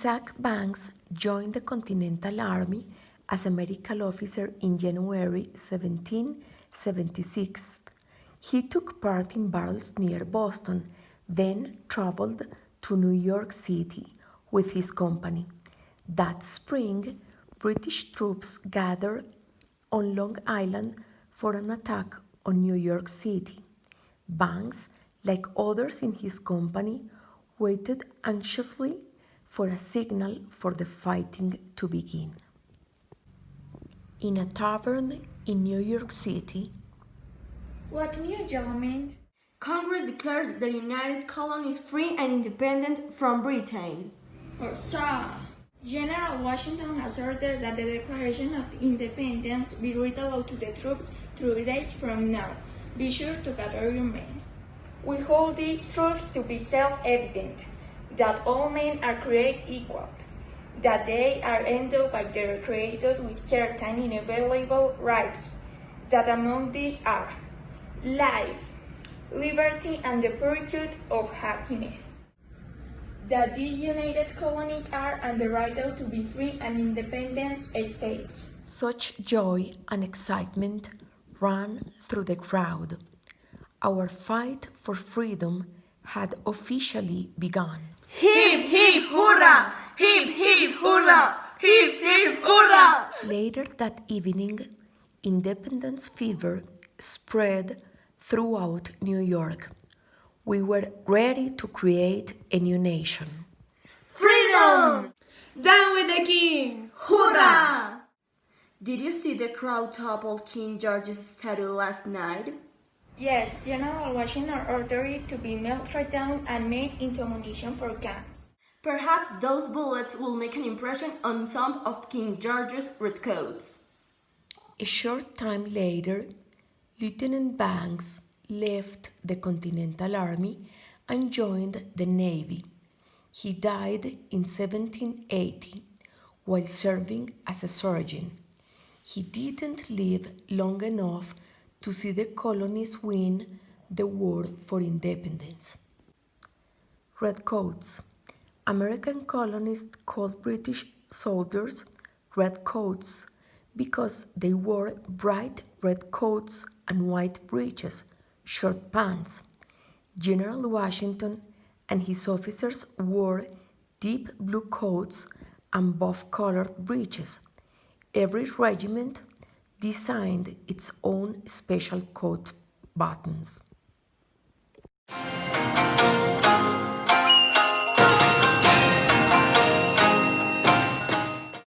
Isaac Banks joined the Continental Army as a medical officer in January 1776. He took part in battles near Boston, then traveled to New York City with his company. That spring, British troops gathered on Long Island for an attack on New York City. Banks, like others in his company, waited anxiously for a signal for the fighting to begin. In a tavern in New York City, "What news, gentlemen?" Congress declared the United Colonies free and independent from Britain. Huzzah! General Washington has ordered that the Declaration of Independence be read aloud to the troops 3 days from now. Be sure to gather your men. We hold these truths to be self-evident, that all men are created equal, that they are endowed by their Creator with certain inalienable rights, that among these are life, liberty, and the pursuit of happiness, that these united colonies are entitled to be free and independent states. such joy and excitement ran through the crowd. Our fight for freedom had officially begun. Hip, hip, hurrah! Hip, hip, hurrah! Hip, hip, hurrah! Later that evening, independence fever spread throughout New York. We were ready to create a new nation. Freedom! Down with the king! Hurrah! Did you see the crowd topple King George's statue last night? Yes, General Washington ordered it to be melted down and made into ammunition for guns. Perhaps those bullets will make an impression on some of King George's redcoats. A short time later, Lieutenant Banks left the Continental Army and joined the Navy. He died in 1780 while serving as a surgeon. He didn't live long enough to see the colonies win the war for independence. Redcoats. American colonists called British soldiers redcoats because they wore bright red coats and white breeches, short pants. General Washington and his officers wore deep blue coats and buff-colored breeches. Every regiment designed its own special coat buttons.